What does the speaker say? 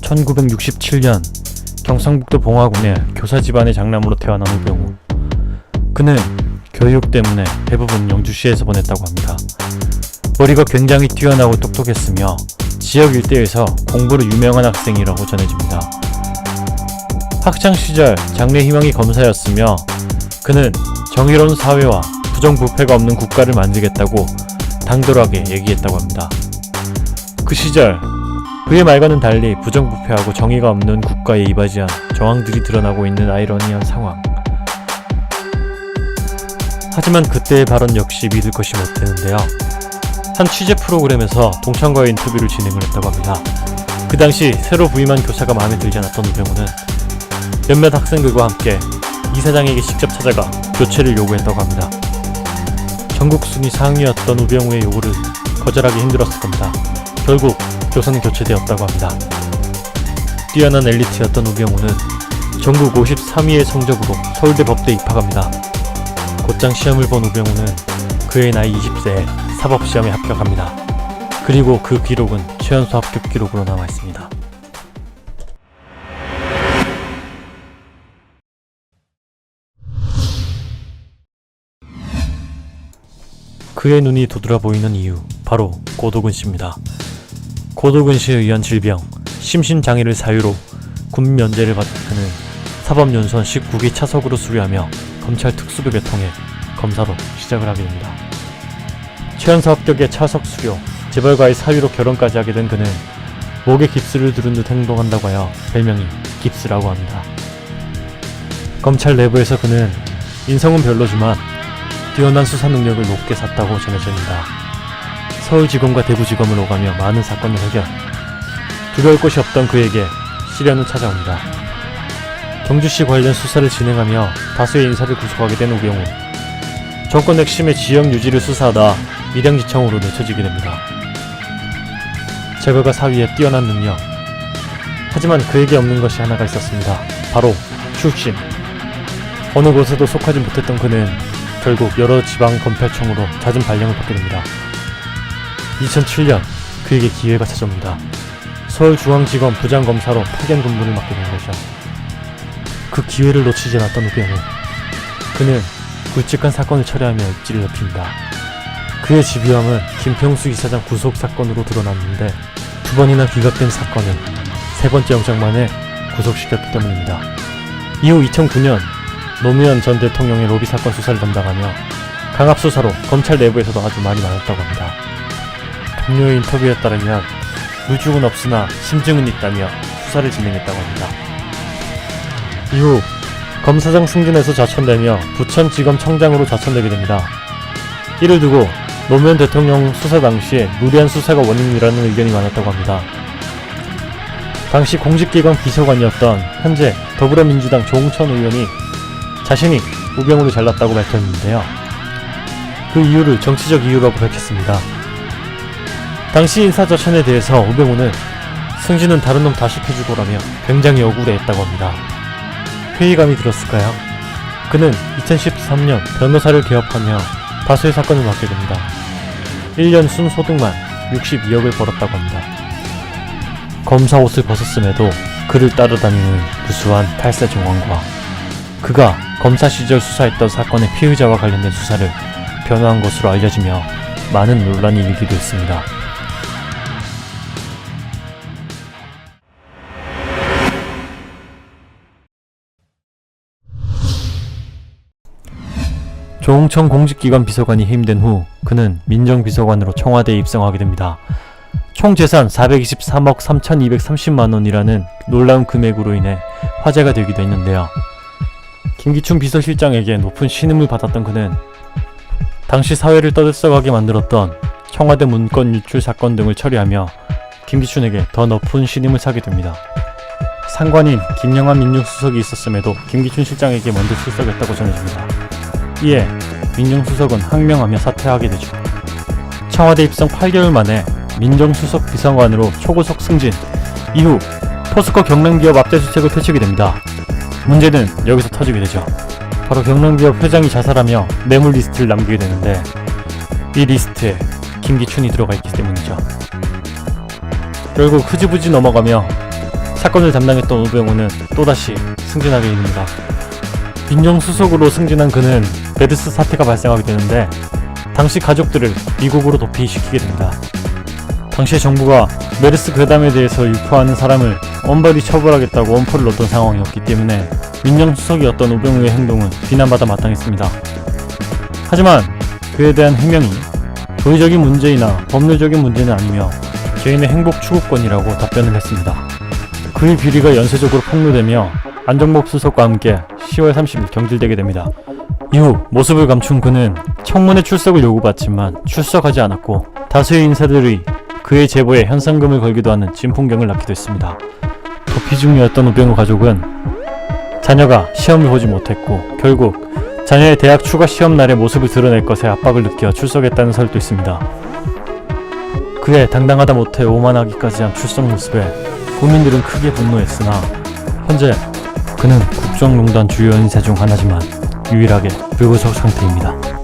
1967년 경상북도 봉화군의 교사 집안의 장남으로 태어난 우병우. 그는 교육 때문에 대부분 영주시에서 보냈다고 합니다. 머리가 굉장히 뛰어나고 똑똑했으며 지역 일대에서 공부로 유명한 학생이라고 전해집니다. 학창시절 장래 희망이 검사였으며 그는 정의로운 사회와 부정부패가 없는 국가를 만들겠다고 당돌하게 얘기했다고 합니다. 그 시절 그의 말과는 달리 부정부패하고 정의가 없는 국가에 이바지한 정황들이 드러나고 있는 아이러니한 상황. 하지만 그때의 발언 역시 믿을 것이 못 되는데요. 한 취재 프로그램에서 동창과의 인터뷰를 진행을 했다고 합니다. 그 당시 새로 부임한 교사가 마음에 들지 않았던 우병우는 몇몇 학생들과 함께 이사장에게 직접 찾아가 교체를 요구했다고 합니다. 전국 순위 상위였던 우병우의 요구를 거절하기 힘들었을 겁니다. 결국 교사는 교체되었다고 합니다. 뛰어난 엘리트였던 우병우는 전국 53위의 성적으로 서울대 법대에 입학합니다. 곧장 시험을 본 우병우는 그의 나이 20세에 사법시험에 합격합니다. 그리고 그 기록은 최연소 합격 기록으로 남아있습니다. 그의 눈이 도드라 보이는 이유, 바로 고도근시입니다. 고도근시에 의한 질병, 심신장애를 사유로 군 면제를 받은 그는 사법연수원 19기 차석으로 수료하며 검찰 특수부에 통해 검사로 시작을 하게 됩니다. 최연소 합격의 차석 수료, 재벌과의 사유로 결혼까지 하게 된 그는 목에 깁스를 두른 듯 행동한다고 하여 별명이 깁스라고 합니다. 검찰 내부에서 그는 인성은 별로지만 뛰어난 수사 능력을 높게 샀다고 전해집니다. 서울지검과 대구지검을 오가며 많은 사건을 해결. 두려울 것이 없던 그에게 시련은 찾아옵니다. 경주시 관련 수사를 진행하며 다수의 인사를 구속하게 된 우병우. 정권 핵심의 지역 유지를 수사하다 밀양지청으로 내쳐지게 됩니다. 재벌가 사위의 뛰어난 능력. 하지만 그에게 없는 것이 하나가 있었습니다. 바로 출신. 어느 곳에도 속하지 못했던 그는 결국 여러 지방 검찰청으로 잦은 발령을 받게 됩니다. 2007년 그에게 기회가 찾아옵니다. 서울중앙지검 부장검사로 파견 근무를 맡게 된 것이죠. 그 기회를 놓치지 않았던 우병우. 그는 굵직한 사건을 처리하며 입지를 넓힙니다. 그의 집요함은 김평수 이사장 구속 사건으로 드러났는데 2번이나 기각된 사건을 3번째 영장 만에 구속시켰기 때문입니다. 이후 2009년 노무현 전 대통령의 로비 사건 수사를 담당하며 강압수사로 검찰 내부에서도 아주 많이 나눴다고 합니다. 동료의 인터뷰에 따르면 물증은 없으나 심증은 있다며 수사를 진행했다고 합니다. 이후 검사장 승진에서 좌천되며 부천지검청장으로 좌천되게 됩니다. 이를 두고 노무현 대통령 수사 당시에 무리한 수사가 원인이라는 의견이 많았다고 합니다. 당시 공직기관 비서관이었던 현재 더불어민주당 조홍천 의원이 자신이 우병우를 잘랐다고 밝혔는데요. 그 이유를 정치적 이유라고 밝혔습니다. 당시 인사저천에 대해서 우병우는 승진은 다른 놈 다 시켜주고라며 굉장히 억울해했다고 합니다. 회의감이 들었을까요? 그는 2013년 변호사를 개업하며 다수의 사건을 맡게 됩니다. 1년 순소득만 62억을 벌었다고 합니다. 검사 옷을 벗었음에도 그를 따라다니는 무수한 탈세 정황과 그가 검사 시절 수사했던 사건의 피의자와 관련된 수사를 변호한 것으로 알려지며 많은 논란이 일기도 했습니다. 조홍천 공직기관 비서관이 해임된 후 그는 민정비서관으로 청와대에 입성하게 됩니다. 총 재산 423억 3,230만원이라는 놀라운 금액으로 인해 화제가 되기도 했는데요. 김기춘 비서실장에게 높은 신임을 받았던 그는 당시 사회를 떠들썩하게 만들었던 청와대 문건 유출 사건 등을 처리하며 김기춘에게 더 높은 신임을 사게 됩니다. 상관인 김영환 민정수석이 있었음에도 김기춘 실장에게 먼저 출석했다고 전해집니다. 이에 민정수석은 항명하며 사퇴하게 되죠. 청와대 입성 8개월 만에 민정수석 비서관으로 초고속 승진. 이후 포스코 경남기업 압대수색을 펼치게 됩니다. 문제는 여기서 터지게 되죠. 바로 경남기업 회장이 자살하며 뇌물 리스트를 남기게 되는데 이 리스트에 김기춘이 들어가 있기 때문이죠. 결국 흐지부지 넘어가며 사건을 담당했던 오병우는 또다시 승진하게 됩니다. 민정수석으로 승진한 그는 메르스 사태가 발생하게 되는데 당시 가족들을 미국으로 도피시키게 됩니다. 당시의 정부가 메르스 괴담에 대해서 유포하는 사람을 엄벌히 처벌하겠다고 엄포를 놓던 상황이었기 때문에 민정수석이었던 오병우의 행동은 비난받아 마땅했습니다. 하지만 그에 대한 해명이 도의적인 문제이나 법률적인 문제는 아니며 개인의 행복 추구권이라고 답변을 했습니다. 그의 비리가 연쇄적으로 폭로되며 안정복 수석과 함께 10월 30일 경질되게 됩니다. 이후 모습을 감춘 그는 청문회 출석을 요구받지만 출석하지 않았고 다수의 인사들이 그의 제보에 현상금을 걸기도 하는 진풍경을 낳기도 했습니다. 도피 중이었던 오병우 가족은 자녀가 시험을 보지 못했고 결국 자녀의 대학 추가 시험 날의 모습을 드러낼 것에 압박을 느껴 출석했다는 설도 있습니다. 그의 당당하다 못해 오만하기까지 한 출석 모습에 국민들은 크게 분노했으나 현재 그는 국정농단 주요 인사 중 하나지만 유일하게 불구속 상태입니다.